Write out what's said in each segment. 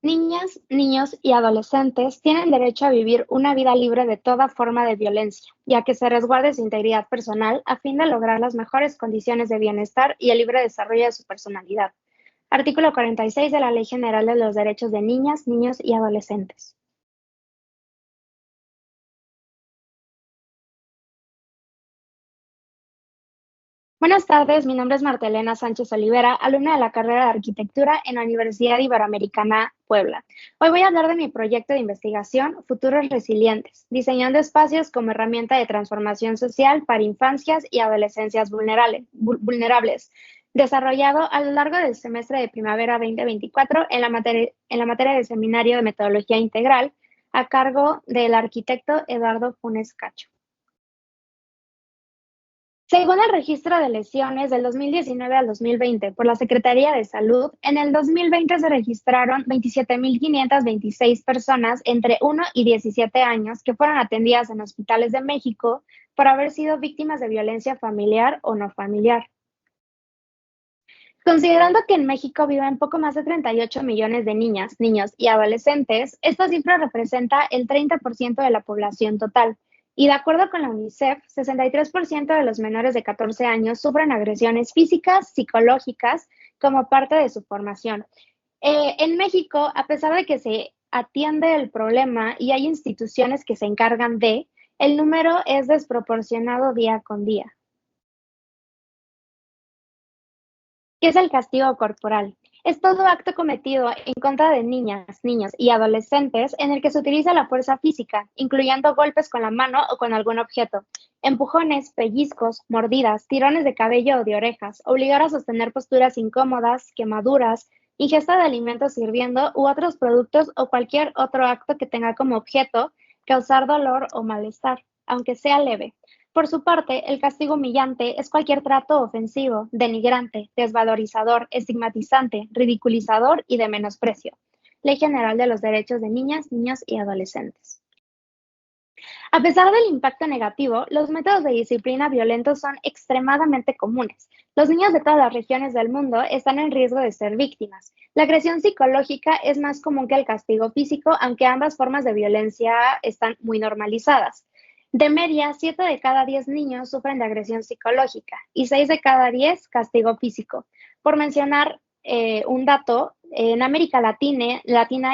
Niñas, niños y adolescentes tienen derecho a vivir una vida libre de toda forma de violencia, ya que se resguarde su integridad personal a fin de lograr las mejores condiciones de bienestar y el libre desarrollo de su personalidad. Artículo 46 de la Ley General de los Derechos de Niñas, Niños y Adolescentes. Buenas tardes, mi nombre es Martelena Sánchez Olivera, alumna de la carrera de Arquitectura en la Universidad Iberoamericana Puebla. Hoy voy a hablar de mi proyecto de investigación Futuros Resilientes, diseñando espacios como herramienta de transformación social para infancias y adolescencias vulnerables, desarrollado a lo largo del semestre de primavera 2024 en la materia de Seminario de Metodología Integral a cargo del arquitecto Eduardo Funes Cacho. Según el registro de lesiones del 2019 al 2020 por la Secretaría de Salud, en el 2020 se registraron 27,526 personas entre 1 y 17 años que fueron atendidas en hospitales de México por haber sido víctimas de violencia familiar o no familiar. Considerando que en México viven poco más de 38 millones de niñas, niños y adolescentes, esta cifra representa el 30% de la población total. Y de acuerdo con la UNICEF, 63% de los menores de 14 años sufren agresiones físicas, psicológicas, como parte de su formación. En México, a pesar de que se atiende el problema y hay instituciones que se encargan el número es desproporcionado día con día. ¿Qué es el castigo corporal? Es todo acto cometido en contra de niñas, niños y adolescentes en el que se utiliza la fuerza física, incluyendo golpes con la mano o con algún objeto, empujones, pellizcos, mordidas, tirones de cabello o de orejas, obligar a sostener posturas incómodas, quemaduras, ingesta de alimentos hirviendo u otros productos o cualquier otro acto que tenga como objeto causar dolor o malestar, aunque sea leve. Por su parte, el castigo humillante es cualquier trato ofensivo, denigrante, desvalorizador, estigmatizante, ridiculizador y de menosprecio. Ley General de los Derechos de Niñas, Niños y Adolescentes. A pesar del impacto negativo, los métodos de disciplina violentos son extremadamente comunes. Los niños de todas las regiones del mundo están en riesgo de ser víctimas. La agresión psicológica es más común que el castigo físico, aunque ambas formas de violencia están muy normalizadas. De media, 7 de cada 10 niños sufren de agresión psicológica y 6 de cada 10 castigo físico. Por mencionar un dato, en América Latina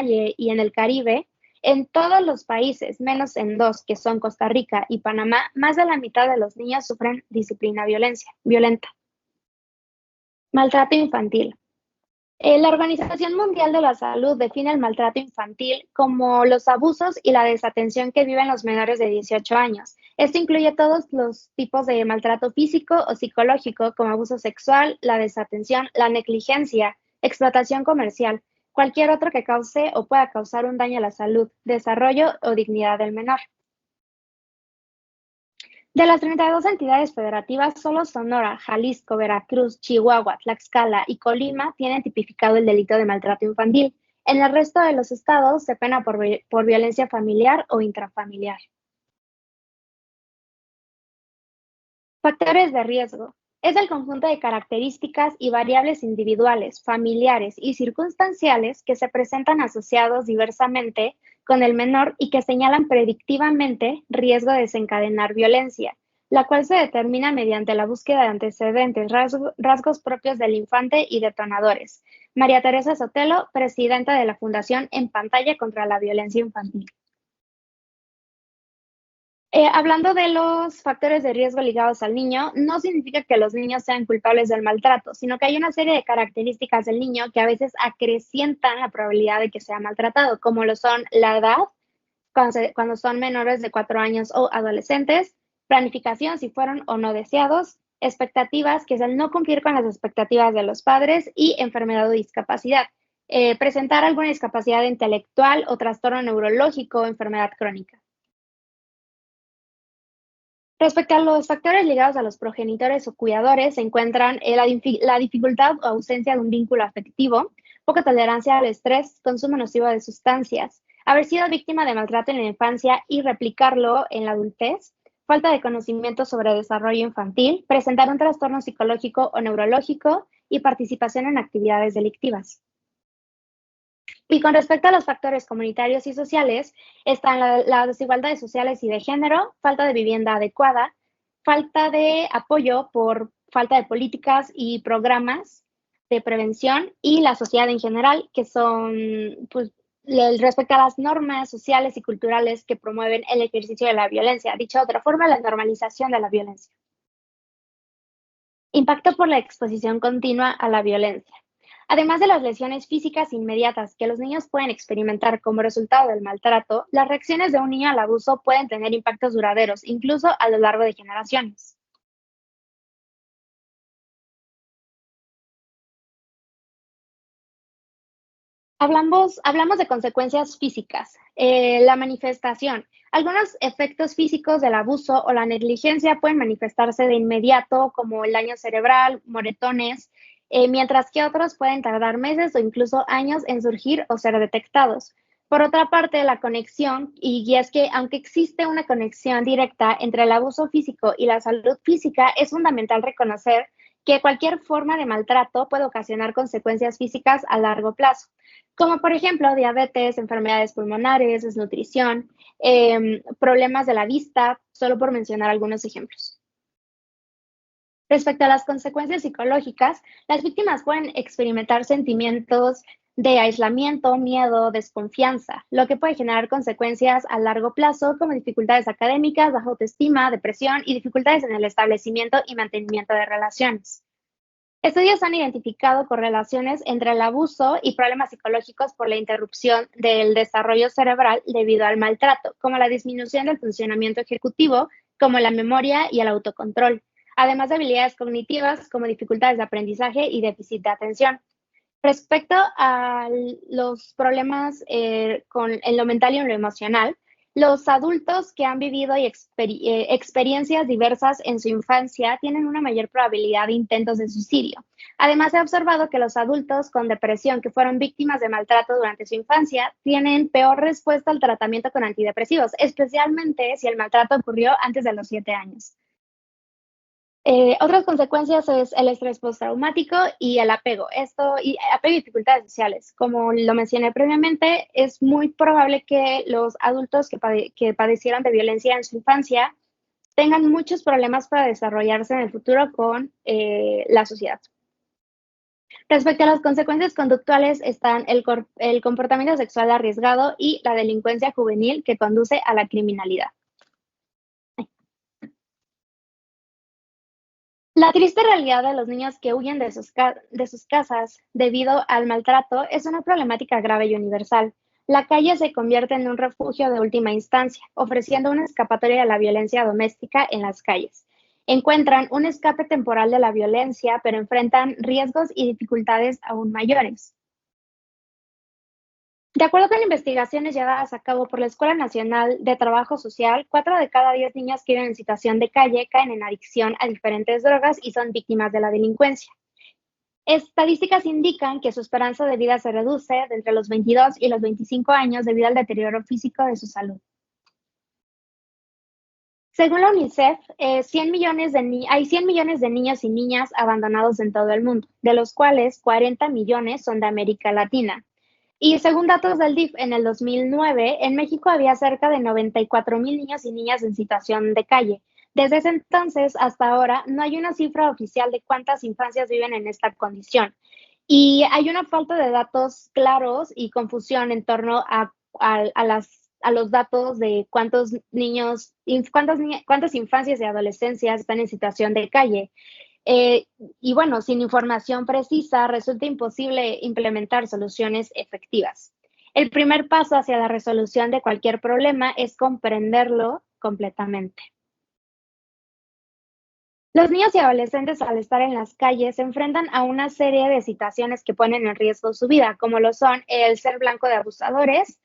y en el Caribe, en todos los países, menos en dos, que son Costa Rica y Panamá, más de la mitad de los niños sufren disciplina violenta. Maltrato infantil. La Organización Mundial de la Salud define el maltrato infantil como los abusos y la desatención que viven los menores de 18 años. Esto incluye todos los tipos de maltrato físico o psicológico, como abuso sexual, la desatención, la negligencia, explotación comercial, cualquier otro que cause o pueda causar un daño a la salud, desarrollo o dignidad del menor. De las 32 entidades federativas, solo Sonora, Jalisco, Veracruz, Chihuahua, Tlaxcala y Colima tienen tipificado el delito de maltrato infantil. En el resto de los estados se pena por violencia familiar o intrafamiliar. Factores de riesgo. Es el conjunto de características y variables individuales, familiares y circunstanciales que se presentan asociados diversamente con el menor y que señalan predictivamente riesgo de desencadenar violencia, la cual se determina mediante la búsqueda de antecedentes, rasgos propios del infante y detonadores. María Teresa Sotelo, presidenta de la Fundación En Pantalla contra la Violencia Infantil. Hablando de los factores de riesgo ligados al niño, no significa que los niños sean culpables del maltrato, sino que hay una serie de características del niño que a veces acrecientan la probabilidad de que sea maltratado, como lo son la edad, cuando son menores de 4 años o adolescentes, planificación si fueron o no deseados, expectativas, que es el no cumplir con las expectativas de los padres, y enfermedad o discapacidad. Presentar alguna discapacidad intelectual o trastorno neurológico o enfermedad crónica. Respecto a los factores ligados a los progenitores o cuidadores, se encuentran la dificultad o ausencia de un vínculo afectivo, poca tolerancia al estrés, consumo nocivo de sustancias, haber sido víctima de maltrato en la infancia y replicarlo en la adultez, falta de conocimiento sobre desarrollo infantil, presentar un trastorno psicológico o neurológico y participación en actividades delictivas. Y con respecto a los factores comunitarios y sociales, están las desigualdades sociales y de género, falta de vivienda adecuada, falta de apoyo por falta de políticas y programas de prevención y la sociedad en general, que son, pues, respecto a las normas sociales y culturales que promueven el ejercicio de la violencia. Dicho de otra forma, la normalización de la violencia. Impacto por la exposición continua a la violencia. Además de las lesiones físicas inmediatas que los niños pueden experimentar como resultado del maltrato, las reacciones de un niño al abuso pueden tener impactos duraderos, incluso a lo largo de generaciones. Hablamos de consecuencias físicas. La manifestación. Algunos efectos físicos del abuso o la negligencia pueden manifestarse de inmediato, como el daño cerebral, moretones, mientras que otros pueden tardar meses o incluso años en surgir o ser detectados. Por otra parte, la conexión, y es que aunque existe una conexión directa entre el abuso físico y la salud física, es fundamental reconocer que cualquier forma de maltrato puede ocasionar consecuencias físicas a largo plazo, como por ejemplo diabetes, enfermedades pulmonares, desnutrición, problemas de la vista, solo por mencionar algunos ejemplos. Respecto a las consecuencias psicológicas, las víctimas pueden experimentar sentimientos de aislamiento, miedo, desconfianza, lo que puede generar consecuencias a largo plazo como dificultades académicas, baja autoestima, depresión y dificultades en el establecimiento y mantenimiento de relaciones. Estudios han identificado correlaciones entre el abuso y problemas psicológicos por la interrupción del desarrollo cerebral debido al maltrato, como la disminución del funcionamiento ejecutivo, como la memoria y el autocontrol, además de habilidades cognitivas como dificultades de aprendizaje y déficit de atención. Respecto a los problemas en lo mental y en lo emocional, los adultos que han vivido experiencias diversas en su infancia tienen una mayor probabilidad de intentos de suicidio. Además, se ha observado que los adultos con depresión que fueron víctimas de maltrato durante su infancia tienen peor respuesta al tratamiento con antidepresivos, especialmente si el maltrato ocurrió antes de los 7 años. Otras consecuencias es el estrés postraumático y el apego. Apego y dificultades sociales. Como lo mencioné previamente, es muy probable que los adultos que padecieron de violencia en su infancia tengan muchos problemas para desarrollarse en el futuro con la sociedad. Respecto a las consecuencias conductuales están el comportamiento sexual arriesgado y la delincuencia juvenil que conduce a la criminalidad. La triste realidad de los niños que huyen de sus casas debido al maltrato es una problemática grave y universal. La calle se convierte en un refugio de última instancia, ofreciendo una escapatoria de la violencia doméstica en las calles. Encuentran un escape temporal de la violencia, pero enfrentan riesgos y dificultades aún mayores. De acuerdo con investigaciones llevadas a cabo por la Escuela Nacional de Trabajo Social, 4 de cada 10 niños que viven en situación de calle caen en adicción a diferentes drogas y son víctimas de la delincuencia. Estadísticas indican que su esperanza de vida se reduce de entre los 22 y los 25 años debido al deterioro físico de su salud. Según la UNICEF, hay 100 millones de niños y niñas abandonados en todo el mundo, de los cuales 40 millones son de América Latina. Y según datos del DIF, en el 2009, en México había cerca de 94,000 niños y niñas en situación de calle. Desde ese entonces hasta ahora, no hay una cifra oficial de cuántas infancias viven en esta condición. Y hay una falta de datos claros y confusión en torno a los datos de cuántos niños, cuántas infancias y adolescencias están en situación de calle. Y bueno, sin información precisa resulta imposible implementar soluciones efectivas. El primer paso hacia la resolución de cualquier problema es comprenderlo completamente. Los niños y adolescentes al estar en las calles se enfrentan a una serie de situaciones que ponen en riesgo su vida, como lo son el ser blanco de abusadores,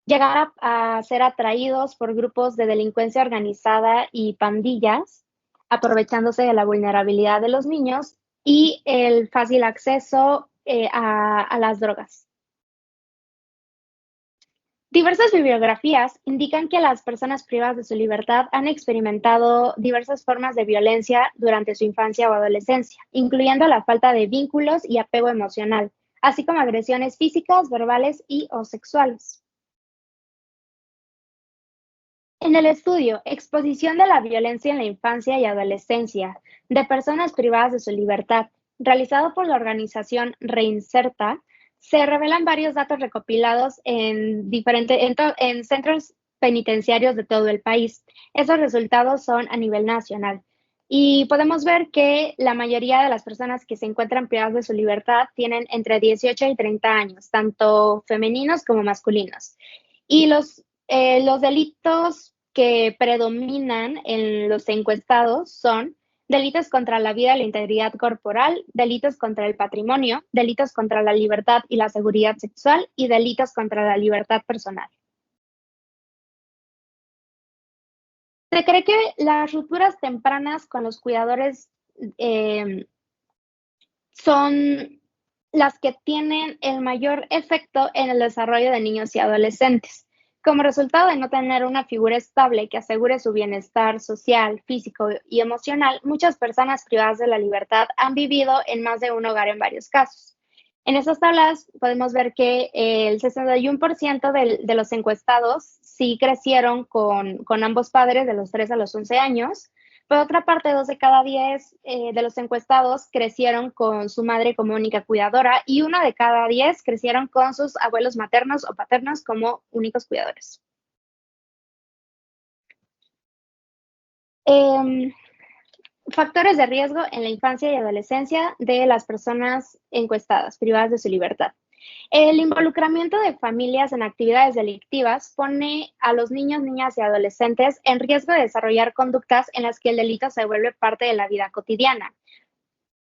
llegar a ser atraídos por grupos de delincuencia organizada y pandillas, aprovechándose de la vulnerabilidad de los niños y el fácil acceso a las drogas. Diversas bibliografías indican que las personas privadas de su libertad han experimentado diversas formas de violencia durante su infancia o adolescencia, incluyendo la falta de vínculos y apego emocional, así como agresiones físicas, verbales y o sexuales. En el estudio Exposición de la violencia en la infancia y adolescencia de personas privadas de su libertad, realizado por la organización Reinserta, se revelan varios datos recopilados en centros penitenciarios de todo el país. Esos resultados son a nivel nacional. Y podemos ver que la mayoría de las personas que se encuentran privadas de su libertad tienen entre 18 y 30 años, tanto femeninos como masculinos. Y los delitos que predominan en los encuestados son delitos contra la vida y la integridad corporal, delitos contra el patrimonio, delitos contra la libertad y la seguridad sexual y delitos contra la libertad personal. Se cree que las rupturas tempranas con los cuidadores son las que tienen el mayor efecto en el desarrollo de niños y adolescentes. Como resultado de no tener una figura estable que asegure su bienestar social, físico y emocional, muchas personas privadas de la libertad han vivido en más de un hogar en varios casos. En esas tablas podemos ver que el 61% de los encuestados sí crecieron con ambos padres de los 3 a los 11 años. Por otra parte, 2 de cada 10 de los encuestados crecieron con su madre como única cuidadora y 1 de cada 10 crecieron con sus abuelos maternos o paternos como únicos cuidadores. Factores de riesgo en la infancia y adolescencia de las personas encuestadas, privadas de su libertad. El involucramiento de familias en actividades delictivas pone a los niños, niñas y adolescentes en riesgo de desarrollar conductas en las que el delito se vuelve parte de la vida cotidiana.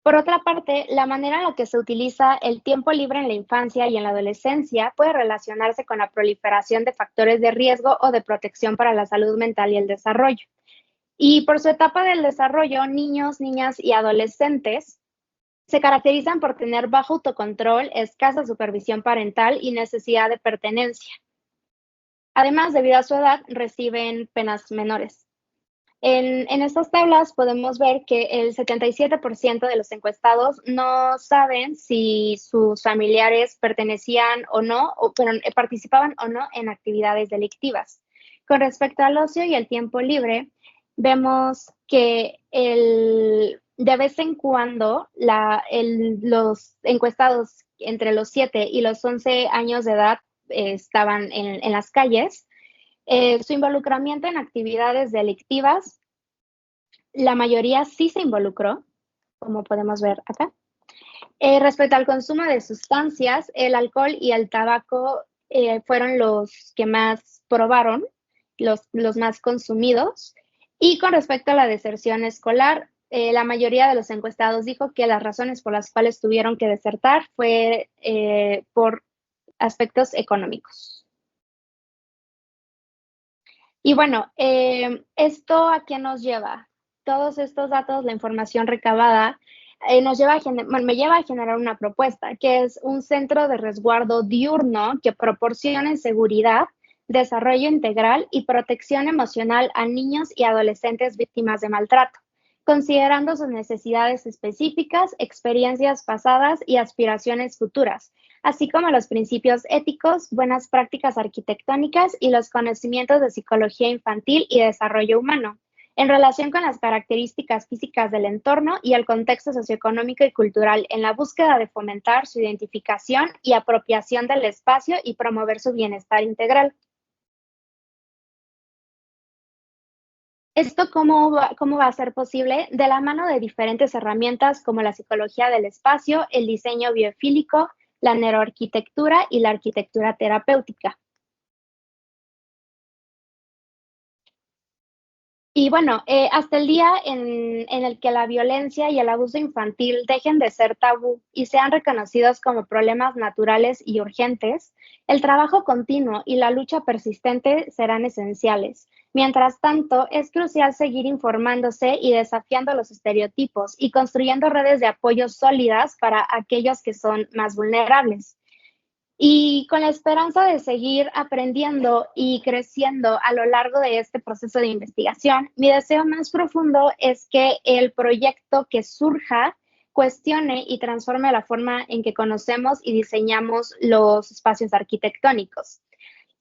Por otra parte, la manera en la que se utiliza el tiempo libre en la infancia y en la adolescencia puede relacionarse con la proliferación de factores de riesgo o de protección para la salud mental y el desarrollo. Y por su etapa del desarrollo, niños, niñas y adolescentes se caracterizan por tener bajo autocontrol, escasa supervisión parental y necesidad de pertenencia. Además, debido a su edad, reciben penas menores. En estas tablas podemos ver que el 77% de los encuestados no saben si sus familiares pertenecían o no, participaban o no en actividades delictivas. Con respecto al ocio y el tiempo libre, vemos que de vez en cuando los encuestados entre los 7 y los 11 años de edad estaban en las calles. Su involucramiento en actividades delictivas, la mayoría sí se involucró, como podemos ver acá. Respecto al consumo de sustancias, el alcohol y el tabaco fueron los que más probaron, los más consumidos. Y con respecto a la deserción escolar, la mayoría de los encuestados dijo que las razones por las cuales tuvieron que desertar fue por aspectos económicos. Y bueno, ¿esto a qué nos lleva? Todos estos datos, la información recabada, me lleva a generar una propuesta, que es un centro de resguardo diurno que proporcione seguridad, desarrollo integral y protección emocional a niños y adolescentes víctimas de maltrato, considerando sus necesidades específicas, experiencias pasadas y aspiraciones futuras, así como los principios éticos, buenas prácticas arquitectónicas y los conocimientos de psicología infantil y desarrollo humano, en relación con las características físicas del entorno y el contexto socioeconómico y cultural, en la búsqueda de fomentar su identificación y apropiación del espacio y promover su bienestar integral. ¿Esto cómo va a ser posible? De la mano de diferentes herramientas como la psicología del espacio, el diseño biofílico, la neuroarquitectura y la arquitectura terapéutica. Y bueno, hasta el día en el que la violencia y el abuso infantil dejen de ser tabú y sean reconocidos como problemas naturales y urgentes, el trabajo continuo y la lucha persistente serán esenciales. Mientras tanto, es crucial seguir informándose y desafiando los estereotipos y construyendo redes de apoyo sólidas para aquellos que son más vulnerables. Y con la esperanza de seguir aprendiendo y creciendo a lo largo de este proceso de investigación, mi deseo más profundo es que el proyecto que surja cuestione y transforme la forma en que conocemos y diseñamos los espacios arquitectónicos.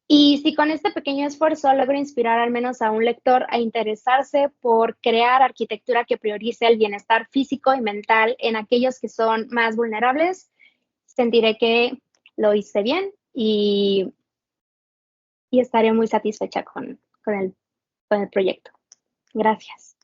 Y si con este pequeño esfuerzo logro inspirar al menos a un lector a interesarse por crear arquitectura que priorice el bienestar físico y mental en aquellos que son más vulnerables, sentiré que lo hice bien y estaré muy satisfecha con el proyecto. Gracias.